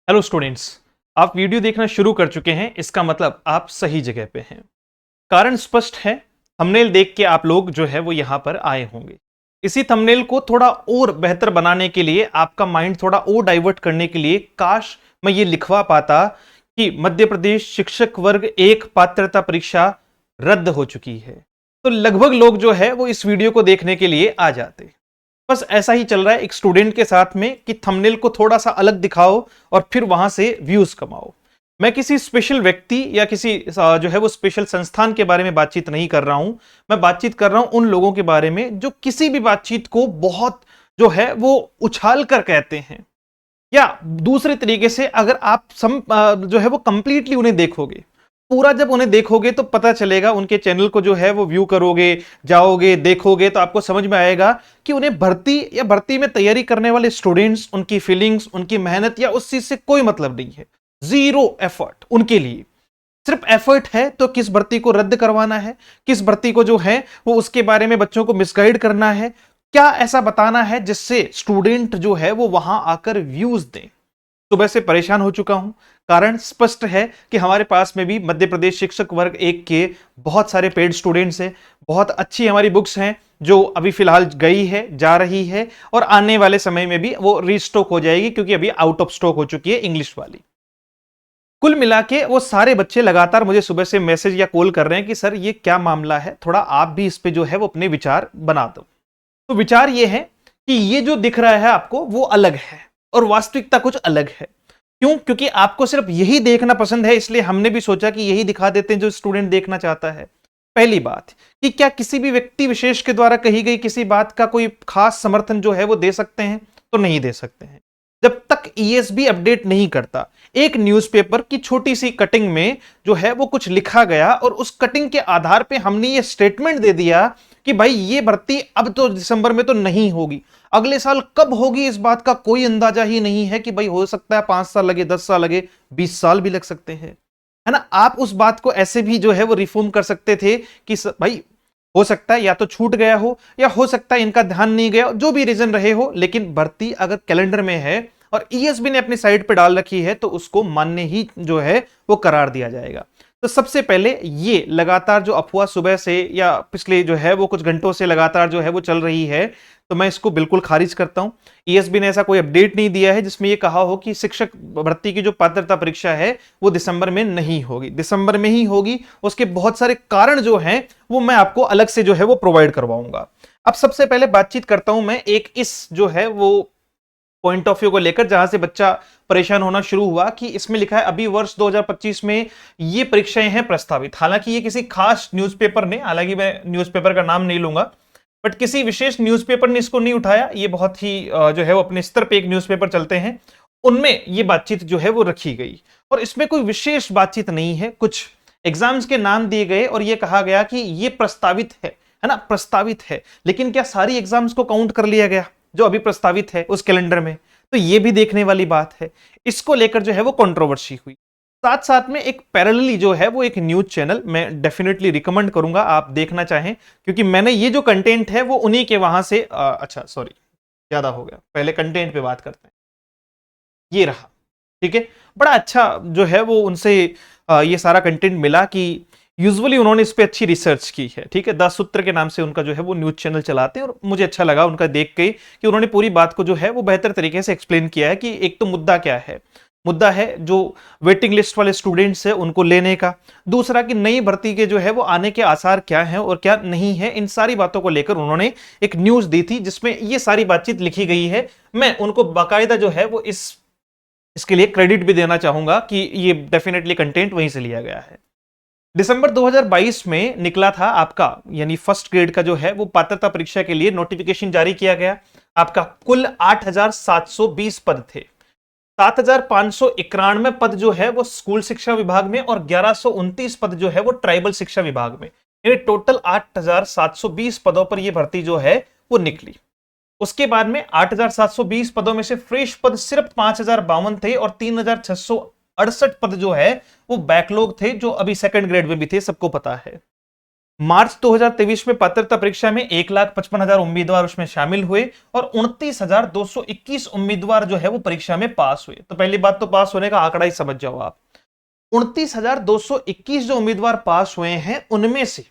Hello students. आप video देखना शुरू कर चुके हैं, इसका मतलब आप सही जगह पे हैं। कारण स्पष्ट है, थंबनेल देख के आप लोग जो है वो यहां पर आए होंगे। इसी थंबनेल को थोड़ा और बेहतर बनाने के लिए, आपका माइंड थोड़ा और डाइवर्ट करने के लिए काश मैं ये लिखवा पाता कि मध्य प्रदेश शिक्षक वर्ग 1 पात्रता परीक्षा रद्द हो चुकी है, तो लगभग लोग जो है वो इस वीडियो को देखने के लिए आ जाते। बस ऐसा ही चल रहा है एक स्टूडेंट के साथ में कि थंबनेल को थोड़ा सा अलग दिखाओ और फिर वहां से व्यूज कमाओ। मैं किसी स्पेशल व्यक्ति या किसी जो है वो स्पेशल संस्थान के बारे में बातचीत नहीं कर रहा हूं। मैं बातचीत कर रहा हूं उन लोगों के बारे में जो किसी भी बातचीत को बहुत जो है वो उछाल कर कहते हैं, या दूसरे तरीके से अगर आप जो है वो कंप्लीटली उन्हें देखोगे, पूरा जब उन्हें देखोगे तो पता चलेगा, उनके चैनल को जो है वो व्यू करोगे, जाओगे, देखोगे तो आपको समझ में आएगा कि उन्हें भर्ती या भर्ती में तैयारी करने वाले स्टूडेंट्स, उनकी फीलिंग्स, उनकी मेहनत या उस चीज से कोई मतलब नहीं है। जीरो एफर्ट उनके लिए। सिर्फ एफर्ट है तो किस भर्ती को रद्द करवाना है, किस भर्ती को जो है वो उसके बारे में बच्चों को मिसगाइड करना है, क्या ऐसा बताना है जिससे स्टूडेंट जो है वो वहां आकर व्यूज दें। सुबह से परेशान हो चुका हूं। कारण स्पष्ट है कि हमारे पास में भी मध्य प्रदेश शिक्षक वर्ग 1 के बहुत सारे पेड स्टूडेंट्स हैं। बहुत अच्छी हमारी बुक्स हैं जो अभी फिलहाल गई है, जा रही है, और आने वाले समय में भी वो रीस्टॉक हो जाएगी क्योंकि अभी आउट ऑफ स्टॉक हो चुकी है इंग्लिश वाली। कुल मिला के वो सारे बच्चे लगातार मुझे सुबह से मैसेज या कॉल कर रहे हैं कि सर ये क्या मामला है, थोड़ा आप भी इस पे जो है वो अपने विचार बना दो। तो विचार ये है कि ये जो दिख रहा है आपको वो अलग है और वास्तविकता कुछ अलग है। क्यों? क्योंकि आपको सिर्फ यही देखना पसंद है, इसलिए हमने भी सोचा कि यही दिखा देते हैं जो स्टूडेंट देखना चाहता है। पहली बात कि क्या किसी भी व्यक्ति विशेष के द्वारा कही गई किसी बात का कोई खास समर्थन जो है वो दे सकते हैं? तो नहीं दे सकते हैं। जब तक ईएसबी अपडेट नहीं करता, एक न्यूज़पेपर की छोटी सी कटिंग में जो है वो कुछ लिखा गया और उस कटिंग के आधार पे हमने ये स्टेटमेंट दे दिया कि भाई ये भर्ती अब तो दिसंबर में तो नहीं होगी, अगले साल कब होगी इस बात का कोई अंदाजा ही नहीं है। कि भाई हो सकता है 5 साल लगे, 10 साल लगे, 20 साल भी लग सकते हैं, है ना। आप उस बात को ऐसे भी जो है वो रिफॉर्म कर सकते थे कि भाई हो सकता है या तो छूट गया हो या हो सकता है इनका ध्यान नहीं गया, जो भी रीजन रहे हो, लेकिन भर्ती अगर कैलेंडर में है और ईएसबी ने अपनी साइट पे डाल रखी है तो उसको मान्य ही जो है वो करार दिया जाएगा। तो सबसे पहले ये लगातार जो अफवाह सुबह से या पिछले जो है वो कुछ घंटों से लगातार जो है वो चल रही है, तो मैं इसको बिल्कुल खारिज करता हूं। ईएसबी ने ऐसा कोई अपडेट नहीं दिया है जिसमें ये कहा हो कि शिक्षक भर्ती की जो पात्रता परीक्षा है वो दिसंबर में नहीं होगी। दिसंबर में ही होगी, उसके बहुत सारे कारण जो हैं वो मैं आपको अलग से जो है वो प्रोवाइड करवाऊंगा। अब सबसे पहले बातचीत करता हूं मैं एक इस जो है वो पॉइंट ऑफ व्यू को लेकर, जहां से बच्चा परेशान होना शुरू हुआ कि इसमें लिखा है अभी वर्ष 2025 में ये परीक्षाएं हैं प्रस्तावित। हालांकि ये किसी खास न्यूज़पेपर ने, हालांकि मैं न्यूज़पेपर का नाम नहीं लूंगा, बट किसी विशेष न्यूज़पेपर ने इसको नहीं उठाया। ये बहुत ही जो है वो अपने स्तर पे एक न्यूज़पेपर चलते हैं, उनमें ये बातचीत जो है वो रखी गई। और इसमें कोई विशेष बातचीत नहीं है, कुछ एग्जाम्स के नाम दिए गए और ये कहा गया कि ये प्रस्तावित है ना, प्रस्तावित है। लेकिन क्या सारी एग्जाम्स को काउंट कर लिया गया जो अभी प्रस्तावित है उस कैलेंडर में? तो ये भी देखने वाली बात है। इसको लेकर जो है वो कंट्रोवर्सी हुई। साथ साथ में एक पैरेलली जो है वो एक न्यूज चैनल मैं डेफिनेटली रिकमेंड करूंगा आप देखना चाहें, क्योंकि मैंने ये जो कंटेंट है वो उन्हीं के वहां से अच्छा सॉरी, ज्यादा हो गया, पहले कंटेंट पे बात करते हैं। ये रहा, ठीक है। बड़ा अच्छा जो है वो उनसे ये सारा कंटेंट मिला कि यूजुअली उन्होंने इस पे अच्छी रिसर्च की है, ठीक है। 10 सूत्र के नाम से उनका जो है वो न्यूज चैनल चलाते हैं और मुझे अच्छा लगा उनका देख के कि उन्होंने पूरी बात को जो है वो बेहतर तरीके से एक्सप्लेन किया है कि एक तो मुद्दा क्या है। मुद्दा है जो वेटिंग लिस्ट वाले स्टूडेंट्स है उनको लेने का। दूसरा कि नई भर्ती के जो है वो आने के आसार क्या हैं और क्या नहीं है। इन सारी बातों को लेकर उन्होंने एक न्यूज दी थी जिसमें ये सारी बातचीत लिखी गई है। मैं उनको बाकायदा जो है वो इसके लिए क्रेडिट भी देना चाहूंगा कि ये डेफिनेटली कंटेंट वहीं से लिया गया है। दिसंबर 2022 में निकला था आपका, यानी फर्स्ट ग्रेड का जो है वो पात्रता परीक्षा के लिए नोटिफिकेशन जारी किया गया। आपका कुल 8,720 पद थे। 7,591 पद जो है वो स्कूल शिक्षा विभाग में और 1,129 पद जो है वो ट्राइबल शिक्षा विभाग में, यानी टोटल 8,720 पदों पर यह भर्ती जो है वो निकली। उसके बाद में 8,720 पदों में से फ्रेश पद सिर्फ 5,052 थे और 3,668 पद जो है वो बैकलॉग थे, जो अभी सेकंड ग्रेड में भी थे, सबको पता है। मार्च 2023 में पात्रता परीक्षा में 1,55,000 उम्मीदवार उसमें शामिल हुए और 29,221 उम्मीदवार जो है वो परीक्षा में पास हुए। तो पहली बात तो पास होने का आंकड़ा ही समझ जाओ आप। 29,221 जो उम्मीदवार पास हुए हैं, उनमें से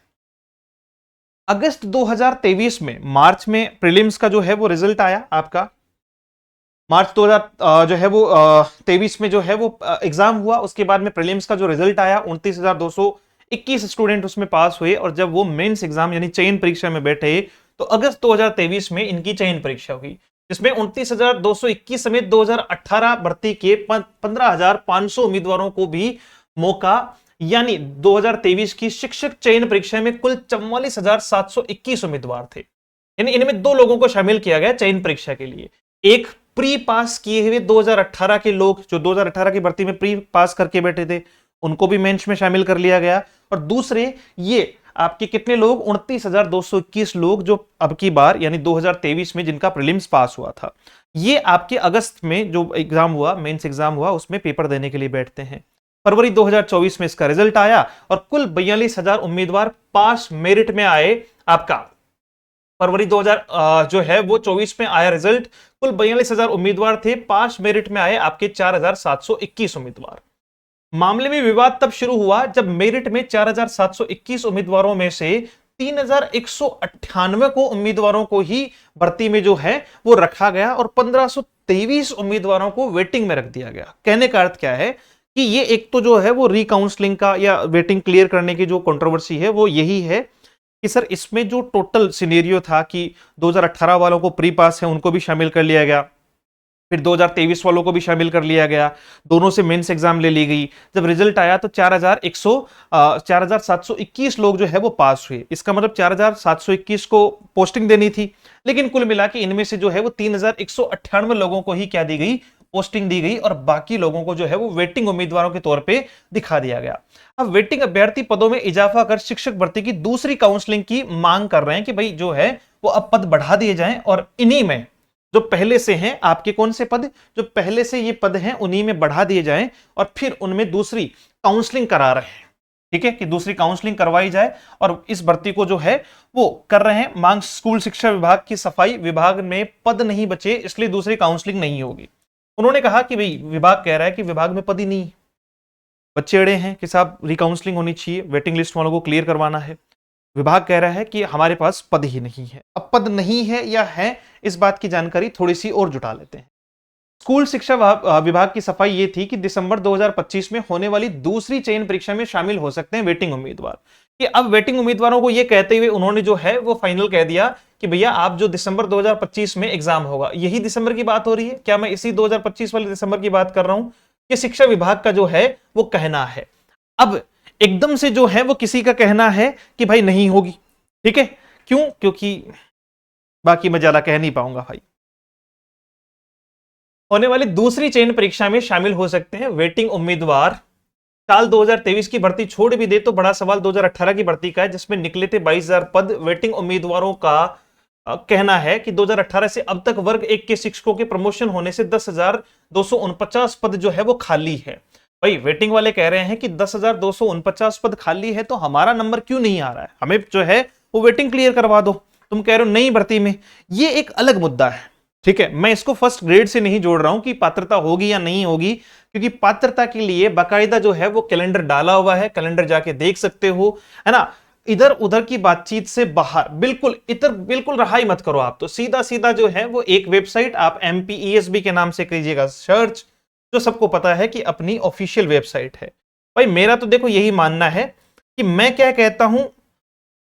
अगस्त 2023 में, मार्च में प्रीलिम्स का जो है वो रिजल्ट आया आपका। मार्च 2000 जो है वो 23 में जो है वो एग्जाम हुआ, उसके बाद में प्रीलिम्स का जो रिजल्ट आया 29,221 स्टूडेंट उसमें पास हुए। और जब वो मेंस एग्जाम यानी चयन परीक्षा में बैठे तो अगस्त 2023 में इनकी चयन परीक्षा हुई, जिसमें 29,221 समेत 2018 भर्ती के 15,500 उम्मीदवारों को भी मौका, यानी 2023 की शिक्षक चयन परीक्षा में कुल 44,721 उम्मीदवार थे। यानी इनमें दो लोगों को शामिल किया गया चयन परीक्षा के लिए। एक प्री पास किए हुए 2018 के लोग, जो 2018 की भर्ती में प्री पास करके बैठे थे, उनको भी मेंस में शामिल कर लिया गया। और दूसरे ये आपके कितने लोग, 29,221 लोग जो अब की बार यानी 2023 में जिनका प्रीलिम्स पास हुआ था, ये आपके अगस्त में जो एग्जाम हुआ, मेंस एग्जाम हुआ, उसमें पेपर देने के लिए बैठते हैं। फरवरी 2024 में इसका रिजल्ट आया और कुल 42,000 उम्मीदवार पास मेरिट में आए आपका। फरवरी 2000 जो है वो 24 में आया रिजल्ट, कुल 42,000 उम्मीदवार थे, पास मेरिट में आए आपके 4,721 उम्मीदवार। मामले में विवाद तब शुरू हुआ जब मेरिट में 4,721 उम्मीदवारों में से 3,198 को उम्मीदवारों को ही भर्ती में जो है वो रखा गया और 1,523 उम्मीदवारों को वेटिंग में रख दिया गया। कहने का अर्थ क्या है कि ये एक तो जो है वो रिकाउंसलिंग का या वेटिंग क्लियर करने की जो कंट्रोवर्सी है वो यही है कि सर इसमें जो टोटल सिनेरियो था कि 2018 वालों को प्री पास है उनको भी शामिल कर लिया गया, फिर 2023 वालों को भी शामिल कर लिया गया, दोनों से मेंस एग्जाम ले ली गई। जब रिजल्ट आया तो 4,721 लोग जो है वो पास हुए। इसका मतलब 4,721 को पोस्टिंग देनी थी, लेकिन कुल मिला के इनमें से जो है वो 3,198 लोगों को ही क्या दी गई, पोस्टिंग दी गई, और बाकी लोगों को जो है वो वेटिंग उम्मीदवारों के तौर पे दिखा दिया गया। अब वेटिंग अभ्यर्थी पदों में इजाफा कर शिक्षक भर्ती की दूसरी काउंसलिंग की मांग कर रहे हैं कि भाई जो है वो अब पद बढ़ा दिए जाएं और इन्हीं में जो पहले से हैं आपके कौन से पद, जो पहले से ये पद हैं उन्हीं में बढ़ा दिए जाएं और फिर उनमें दूसरी काउंसलिंग करा रहे हैं। ठीक है कि दूसरी काउंसलिंग करवाई जाए और इस भर्ती को जो है वो कर रहे हैं। मांग स्कूल शिक्षा विभाग की सफाई, विभाग में पद नहीं बचे इसलिए दूसरी काउंसलिंग नहीं होगी। उन्होंने कहा कि भाई विभाग कह रहा है कि विभाग में पद ही नहीं, बच्चे अड़े हैं कि साहब रिकाउंसलिंग होनी चाहिए, वेटिंग लिस्ट वालों को क्लियर करवाना है। विभाग कह रहा है कि हमारे पास पद ही नहीं है। अब पद नहीं है या है, इस बात की जानकारी थोड़ी सी और जुटा लेते हैं। स्कूल शिक्षा विभाग की सफाई ये थी कि दिसंबर 2025 में होने वाली दूसरी चयन परीक्षा में शामिल हो सकते हैं वेटिंग उम्मीदवार। कि अब वेटिंग उम्मीदवारों को यह कहते हुए उन्होंने जो है वो फाइनल कह दिया कि भैया आप जो दिसंबर 2025 में एग्जाम होगा, यही दिसंबर की बात हो रही है क्या, मैं इसी 2025 वाले दिसंबर की बात कर रहा हूं, कि शिक्षा विभाग का जो है वो कहना है। अब एकदम से जो है वो किसी का कहना है कि भाई नहीं होगी। ठीक है, क्यों, क्योंकि बाकी मैं ज्यादा कह नहीं पाऊंगा भाई। होने वाली दूसरी चयन परीक्षा में शामिल हो सकते हैं वेटिंग उम्मीदवार। साल 2023 की भर्ती छोड़ भी दे तो बड़ा सवाल 2018 की भर्ती का है जिसमें निकले थे 22,000 पद। वेटिंग उम्मीदवारों का कहना है कि 2018 से अब तक वर्ग 1 के शिक्षकों के प्रमोशन होने से 10,249 पद जो है वो खाली है। भाई वेटिंग वाले कह रहे हैं कि 10,249 पद खाली है तो हमारा नंबर क्यों नहीं आ रहा है, हमें जो है वो वेटिंग क्लियर करवा दो। तुम कह रहे हो नई भर्ती में, ये एक अलग मुद्दा है। ठीक है, मैं इसको फर्स्ट ग्रेड से नहीं जोड़ रहा हूं कि पात्रता होगी या नहीं होगी, क्योंकि पात्रता के लिए बाकायदा जो है वो कैलेंडर डाला हुआ है, कैलेंडर जाके देख सकते हो, है ना। इधर उधर की बातचीत से बाहर बिल्कुल रहाई मत करो। आप तो सीधा सीधा जो है वो एक वेबसाइट आप MPESB के नाम से कीजिएगा सर्च, जो सबको पता है कि अपनी ऑफिशियल वेबसाइट है। भाई मेरा तो देखो यही मानना है कि मैं क्या कहता हूं,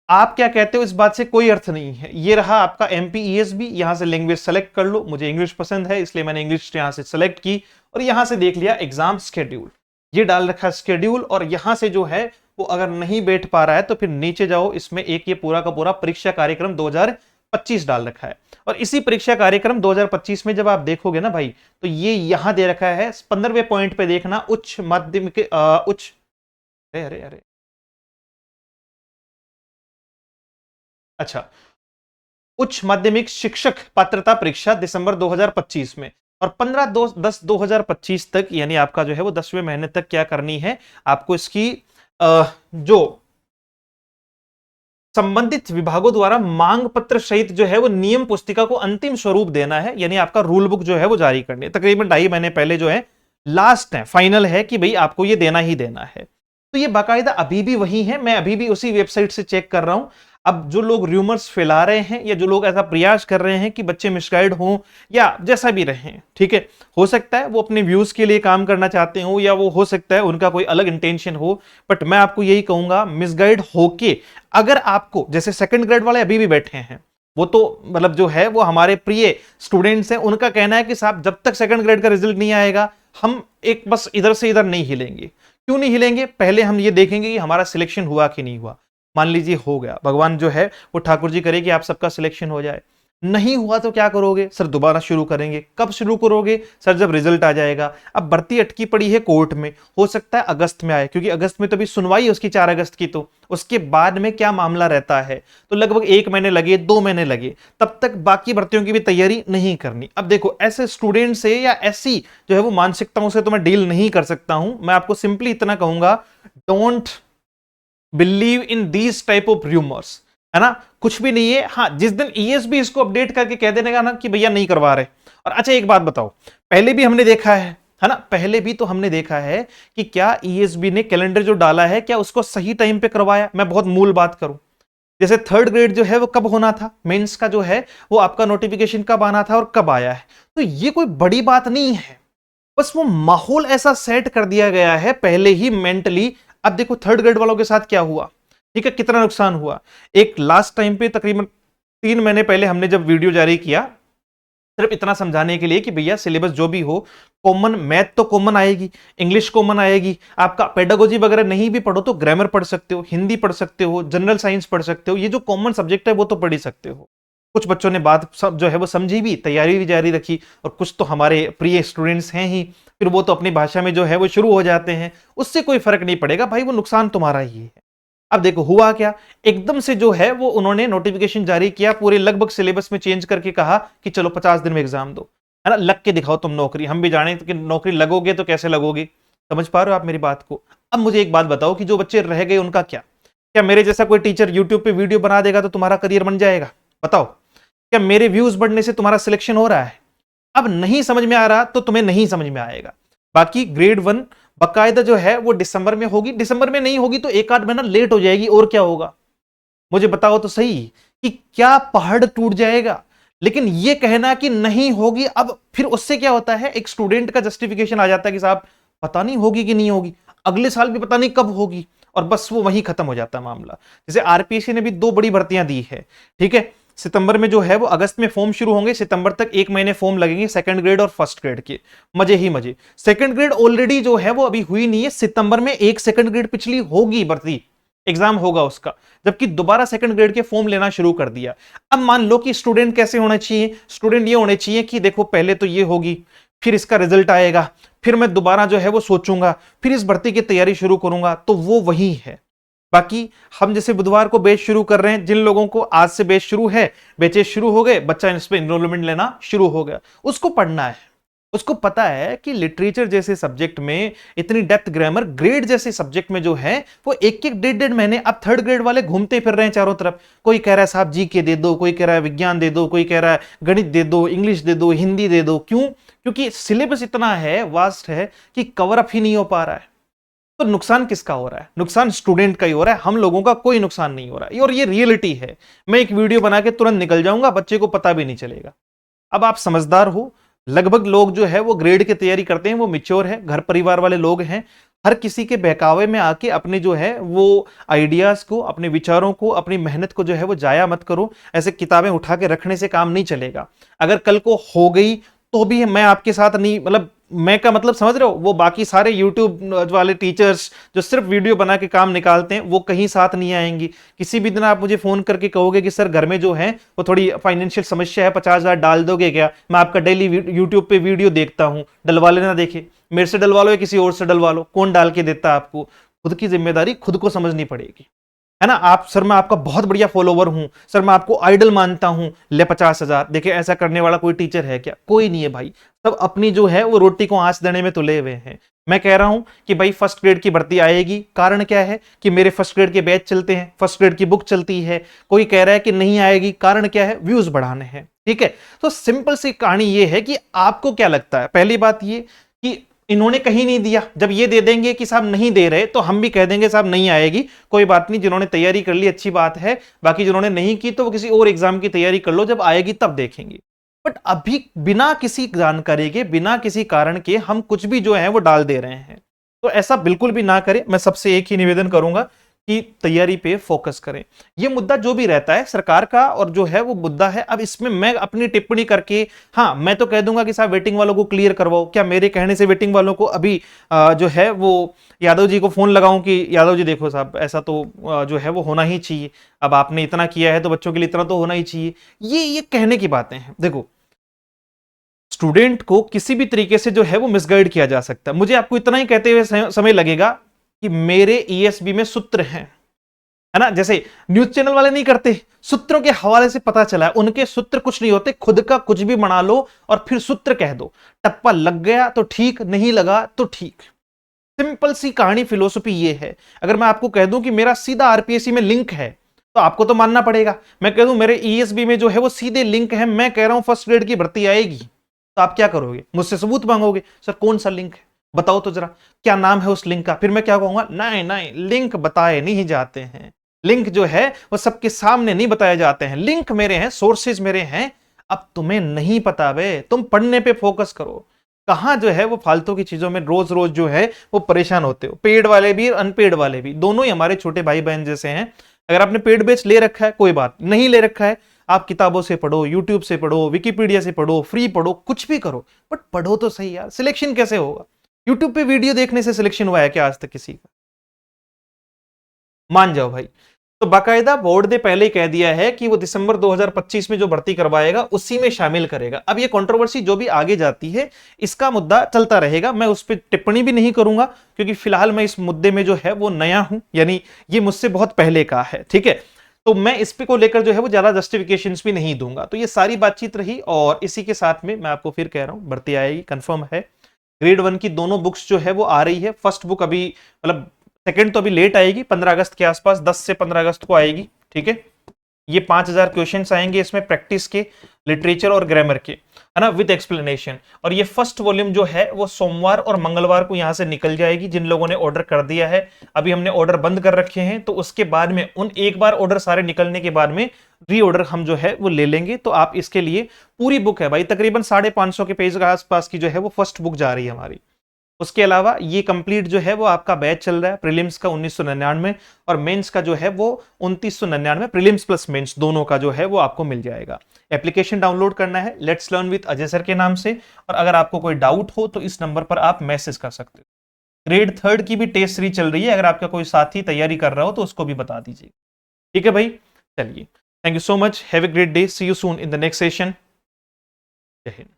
आप क्या कहते हो, इस बात से कोई अर्थ नहीं है। ये रहा आपका MPESB, यहां से लैंग्वेज सेलेक्ट कर लो। मुझे इंग्लिश पसंद है इसलिए मैंने इंग्लिश यहां से सेलेक्ट की और यहां से देख लिया एग्जाम शेड्यूल, ये डाल रखा शेड्यूल। और यहां से जो है वो अगर नहीं बैठ पा रहा है तो फिर नीचे जाओ, इसमें एक ये पूरा का पूरा परीक्षा कार्यक्रम 2025 डाल रखा है। और इसी परीक्षा कार्यक्रम 2025 में जब आप देखोगे ना भाई, तो ये यहां दे रखा है 15वें पॉइंट पे देखना, उच्च माध्यमिक उच्च अरे अरे अरे अच्छा, उच्च माध्यमिक शिक्षक पात्रता परीक्षा दिसंबर 2025 में। और 15/10/2025 तक यानी आपका जो है वो 10वें महीने तक क्या करनी है, आपको इसकी जो संबंधित विभागों द्वारा मांग पत्र सहित जो है वो नियम पुस्तिका को अंतिम स्वरूप देना है, यानी आपका रूल बुक जो है वो जारी करनी है। तकरीबन 2.5 महीने पहले जो है लास्ट है, फाइनल है कि भाई आपको ये देना ही देना है। तो ये बाकायदा अभी भी वही है, मैं अभी भी उसी वेबसाइट से चेक कर रहा हूं। अब जो लोग र्यूमर्स फैला रहे हैं या जो लोग ऐसा प्रयास कर रहे हैं कि बच्चे मिसगाइड हों या जैसा भी रहे, ठीक है, हो सकता है वो अपने व्यूज के लिए काम करना चाहते हो या वो हो सकता है उनका कोई अलग इंटेंशन हो, बट मैं आपको यही कहूंगा मिसगाइड होके अगर आपको, जैसे सेकंड ग्रेड वाले अभी भी बैठे हैं, वो तो मतलब जो है वो हमारे प्रिय स्टूडेंट्स हैं, उनका कहना है कि साहब जब तक सेकंड ग्रेड का रिजल्ट नहीं आएगा हम एक बस इधर से इधर नहीं हिलेंगे। क्यों नहीं हिलेंगे? पहले हम ये देखेंगे कि हमारा सिलेक्शन हुआ कि नहीं हुआ। मान लीजिए हो गया, भगवान जो है वो ठाकुर जी करे कि आप सबका सिलेक्शन हो जाए। नहीं हुआ तो क्या करोगे? सर दोबारा शुरू करेंगे। कब शुरू करोगे? सर जब रिजल्ट आ जाएगा। अब भर्ती अटकी पड़ी है कोर्ट में, हो सकता है अगस्त में आए, क्योंकि अगस्त में तो अभी सुनवाई उसकी 4 अगस्त की, तो उसके बाद में क्या मामला रहता है, तो लगभग 1 महीने लगे, 2 महीने लगे, तब तक बाकी भर्तियों की भी तैयारी नहीं करनी। अब देखो ऐसे स्टूडेंट से या ऐसी जो है वो मानसिकताओं से तो मैं डील नहीं कर सकता हूं। मैं आपको सिंपली इतना कहूंगा, don't believe in these type of rumours, है ना, कुछ भी नहीं है। हाँ, जिस दिन ईएसबी इसको अपडेट करके कह देने का ना कि भैया नहीं करवा रहे। और अच्छा एक बात बताओ, पहले भी हमने देखा है ना, पहले भी तो हमने देखा है कि क्या ईएसबी ने कैलेंडर जो डाला है क्या उसको सही टाइम पे करवाया। मैं बहुत मूल बात करूं, जैसे थर्ड ग्रेड जो है वो कब होना था, मेंस का जो है वो आपका नोटिफिकेशन कब आना था और कब आया है, तो ये कोई बड़ी बात नहीं है, बस वो माहौल ऐसा सेट कर दिया गया है पहले ही मेंटली। अब देखो थर्ड ग्रेड वालों के साथ क्या हुआ, ठीक है, कितना नुकसान हुआ। एक लास्ट टाइम पे तकरीबन 3 महीने पहले हमने जब वीडियो जारी किया, सिर्फ इतना समझाने के लिए कि भैया सिलेबस जो भी हो, कॉमन मैथ तो कॉमन आएगी, इंग्लिश कॉमन आएगी, आपका पेडागोजी वगैरह नहीं भी पढ़ो तो ग्रामर पढ़ सकते हो, हिंदी पढ़ सकते हो, जनरल साइंस पढ़ सकते हो, ये जो कॉमन सब्जेक्ट है वो तो पढ़ ही सकते हो। कुछ बच्चों ने बात सब जो है वो समझी भी, तैयारी भी जारी रखी, और कुछ तो हमारे प्रिय स्टूडेंट्स हैं ही, फिर वो तो अपनी भाषा में जो है वो शुरू हो जाते हैं, उससे कोई फर्क नहीं पड़ेगा भाई, वो नुकसान तुम्हारा ही है। अब देखो हुआ क्या, एकदम से जो है वो उन्होंने नोटिफिकेशन जारी किया, पूरे लगभग सिलेबस में चेंज करके कहा कि चलो 50 दिन में एग्जाम दो, है ना, लग के दिखाओ तुम नौकरी। हम भी जाने कि नौकरी लगोगे तो कैसे लगोगे, समझ पा रहे हो आप मेरी बात को। अब मुझे एक बात बताओ कि जो बच्चे रह गए उनका क्या? क्या मेरे जैसा कोई टीचर यूट्यूब पे वीडियो बना देगा तो तुम्हारा करियर बन जाएगा? बताओ, क्या मेरे व्यूज बढ़ने से तुम्हारा सिलेक्शन हो रहा है? अब नहीं समझ में आ रहा तो तुम्हें नहीं समझ में आएगा। बाकी ग्रेड 1 बकायदा जो है वो दिसंबर में होगी, दिसंबर में नहीं होगी तो 1 आध महीना लेट हो जाएगी, और क्या होगा मुझे बताओ तो सही, कि क्या पहाड़ टूट जाएगा। लेकिन ये कहना कि नहीं होगी, अब फिर उससे क्या होता है, एक स्टूडेंट का जस्टिफिकेशन आ जाता है कि साहब पता नहीं होगी कि नहीं होगी, अगले साल भी पता नहीं कब होगी, और बस वो वहीं खत्म हो जाता है मामला। जैसे आरपीएससी ने भी 2 बड़ी भर्तियां दी है, ठीक है, सितंबर में जो है वो, अगस्त में फॉर्म शुरू होंगे, सितंबर तक 1 महीने फॉर्म लगेंगे सेकंड ग्रेड और फर्स्ट ग्रेड के, मजे ही मजे। सेकंड ग्रेड ऑलरेडी जो है वो अभी हुई नहीं है, सितंबर में एक सेकंड ग्रेड पिछली होगी भर्ती, एग्जाम होगा उसका, जबकि दोबारा सेकंड ग्रेड के फॉर्म लेना शुरू कर दिया। अब मान लो कि स्टूडेंट कैसे होना चाहिए, स्टूडेंट ये होने चाहिए कि देखो पहले तो ये होगी, फिर इसका रिजल्ट आएगा, फिर मैं दोबारा जो है वो सोचूंगा, फिर इस भर्ती की तैयारी शुरू करूंगा, तो वो वही है। बाकी हम जैसे बुधवार को बैच शुरू कर रहे हैं, जिन लोगों को आज से बैच शुरू है, बैचेस शुरू हो गए, बच्चा इस पे एनरोलमेंट लेना शुरू हो गया, उसको पढ़ना है, उसको पता है कि लिटरेचर जैसे सब्जेक्ट में इतनी डेप्थ, ग्रामर, ग्रेड जैसे सब्जेक्ट में जो है वो 1-1, 1.5 महीने। अब थर्ड ग्रेड वाले घूमते फिर रहे हैं चारों तरफ, कोई कह रहा है साहब जीके दे दो, कोई कह रहा है विज्ञान दे दो, कोई कह रहा है गणित दे दो, इंग्लिश दे दो, हिंदी दे दो। क्यों? क्योंकि सिलेबस इतना है, वास्ट है, कि कवर अप ही नहीं हो पा रहा है। तो नुकसान किसका हो रहा है? नुकसान स्टूडेंट का ही हो रहा है, हम लोगों का कोई नुकसान नहीं हो रहा है, और ये रियलिटी है। मैं एक वीडियो बना के तुरंत निकल जाऊंगा, बच्चे को पता भी नहीं चलेगा। अब आप समझदार हो, लगभग लोग जो है वो ग्रेड की तैयारी करते हैं, वो मिच्योर है, घर परिवार वाले लोग हैं, हर किसी के बहकावे में आके अपने जो है वो आइडियाज को, अपने विचारों को, अपनी मेहनत को जो है वो जाया मत करो। ऐसे किताबें उठा के रखने से काम नहीं चलेगा। अगर कल को हो गई तो भी मैं आपके साथ नहीं, मतलब मैं का मतलब समझ रहे हो, वो बाकी सारे यूट्यूब वाले टीचर्स जो सिर्फ वीडियो बना के काम निकालते हैं, वो कहीं साथ नहीं आएंगी। किसी भी दिन आप मुझे फोन करके कहोगे कि सर घर में जो है वो थोड़ी फाइनेंशियल समस्या है, 50,000 डाल दोगे क्या? मैं आपका डेली यूट्यूब पे वीडियो देखता हूं, डलवा लेना। देखे, मेरे से डलवा लो या किसी और से डलवा लो, कौन डाल के देता है आपको? खुद की जिम्मेदारी खुद को समझनी पड़ेगी। है ना। आप सर मैं आपका बहुत बढ़िया फॉलोवर हूं, सर मैं आपको आइडल मानता हूं, ले 50,000। देखिए ऐसा करने वाला कोई टीचर है क्या? कोई नहीं है भाई। सब अपनी जो है वो रोटी को आंच देने में तुले हुए हैं। मैं कह रहा हूं कि भाई फर्स्ट ग्रेड की भर्ती आएगी। कारण क्या है कि मेरे फर्स्ट ग्रेड के बैच चलते हैं, फर्स्ट ग्रेड की बुक चलती है। कोई कह रहा है कि नहीं आएगी, कारण क्या है? व्यूज बढ़ाने हैं। ठीक है, तो सिंपल सी कहानी ये है कि आपको क्या लगता है? पहली बात ये कि इन्होंने कहीं नहीं दिया, जब ये दे देंगे कि साहब नहीं दे रहे तो हम भी कह देंगे साहब नहीं आएगी। कोई बात नहीं, जिन्होंने तैयारी कर ली अच्छी बात है, बाकी जिन्होंने नहीं की तो वो किसी और एग्जाम की तैयारी कर लो, जब आएगी तब देखेंगे। बट अभी बिना किसी जानकारी के, बिना किसी कारण के हम कुछ भी जो है वो डाल दे रहे हैं। तो ऐसा बिल्कुल भी ना करें। मैं सबसे एक ही निवेदन करूंगा कि तैयारी पे फोकस करें। ये मुद्दा जो भी रहता है सरकार का और जो है वो मुद्दा है, अब इसमें मैं अपनी टिप्पणी करके, हाँ मैं तो कह दूंगा कि साहब वेटिंग वालों को क्लियर करवाओ। क्या मेरे कहने से वेटिंग वालों को अभी जो है वो यादव जी को फोन लगाऊं कि यादव जी देखो साहब ऐसा तो जो है वो होना ही चाहिए, अब आपने इतना किया है तो बच्चों के लिए इतना तो होना ही चाहिए। ये कहने की बातें हैं। देखो स्टूडेंट को किसी भी तरीके से जो है वो मिसगाइड किया जा सकता है। मुझे आपको इतना ही कहते हुए समय लगेगा कि मेरे ईएसबी में सूत्र हैं, है ना। जैसे न्यूज चैनल वाले नहीं करते, सूत्रों के हवाले से पता चला है उनके सूत्र कुछ नहीं होते, खुद का कुछ भी बना लो और फिर सूत्र कह दो। टप्पा लग गया तो ठीक, नहीं लगा तो ठीक। सिंपल सी कहानी फिलोसफी ये है। अगर मैं आपको कह दूं कि मेरा सीधा आरपीएससी में लिंक है तो आपको तो मानना पड़ेगा। मैं कह दूं मेरे ईएसबी में जो है वो सीधे लिंक है, मैं कह रहा हूं फर्स्ट ग्रेड की भर्ती आएगी, तो आप क्या करोगे? मुझसे सबूत मांगोगे, सर कौन सा लिंक है बताओ तो जरा, क्या नाम है उस लिंक का? फिर मैं क्या कहूंगा? नहीं नहीं, लिंक बताए नहीं जाते हैं, लिंक जो है वो सबके सामने नहीं बताए जाते हैं। लिंक मेरे हैं, सोर्सेज मेरे हैं। अब तुम्हें नहीं पता बे, तुम पढ़ने पे फोकस करो। कहां जो है वो फालतू की चीजों में रोज रोज जो है वो परेशान होते हो। पेड वाले भी अनपेड वाले भी, दोनों ही हमारे छोटे भाई बहन जैसे हैं। अगर आपने पेड बैच ले रखा है कोई बात नहीं, ले रखा है आप किताबों से पढ़ो, यूट्यूब से पढ़ो, विकिपीडिया से पढ़ो, फ्री पढ़ो, कुछ भी करो, बट पढ़ो तो सही यार। सिलेक्शन कैसे होगा? यूट्यूब पे वीडियो देखने से सिलेक्शन हुआ है क्या आज तक किसी का? मान जाओ भाई। तो बाकायदा बोर्ड ने पहले ही कह दिया है कि वो दिसंबर 2025 में जो भर्ती करवाएगा उसी में शामिल करेगा। अब ये कंट्रोवर्सी जो भी आगे जाती है इसका मुद्दा चलता रहेगा, मैं उस पर टिप्पणी भी नहीं करूंगा क्योंकि फिलहाल मैं इस मुद्दे में जो है वो नया हूं, यानी ये मुझसे बहुत पहले का है। ठीक है, तो मैं इस पे को लेकर जो है वो ज्यादा जस्टिफिकेशंस भी नहीं दूंगा। तो ये सारी बातचीत रही और इसी के साथ में मैं आपको फिर कह रहा हूं भर्ती आएगी, कंफर्म है। ग्रेड 1 की दोनों बुक्स जो है वो आ रही है। फर्स्ट बुक अभी मतलब सेकंड तो अभी लेट आएगी, 15 अगस्त के आसपास, 10 से 15 अगस्त को आएगी। ठीक है, ये 5000 क्वेश्चंस आएंगे इसमें, प्रैक्टिस के, लिटरेचर और ग्रामर के, है ना, विद एक्सप्लेनेशन। और ये फर्स्ट वॉल्यूम जो है वो सोमवार और मंगलवार को यहां से निकल जाएगी। जिन लोगों ने ऑर्डर कर दिया है, अभी हमने ऑर्डर बंद कर रखे हैं, तो उसके बाद में उन एक बार ऑर्डर सारे निकलने के बाद में री ऑर्डर हम जो है वो ले लेंगे। तो आप इसके लिए पूरी बुक है भाई, तकरीबन 550 के पेज के आसपास की जो है वो फर्स्ट बुक जा रही है हमारी। उसके अलावा ये कंप्लीट जो है वो आपका बैच चल रहा है, प्रीलिम्स का 1999 और मेंस का जो है वो 2999, प्रीलिम्स प्लस मेंस दोनों का जो है वो आपको मिल जाएगा। एप्लीकेशन डाउनलोड करना है let's learn with Ajay sir के नाम से, और अगर आपको कोई डाउट हो तो इस नंबर पर आप मैसेज कर सकते हो। ग्रेड 3 की भी टेस्ट सीरीज चल रही है, अगर आपका कोई साथी तैयारी कर रहा हो तो उसको भी बता दीजिए। ठीक है भाई, चलिए, thank you so much, have a great day, see you soon in the next session. जय हिंद।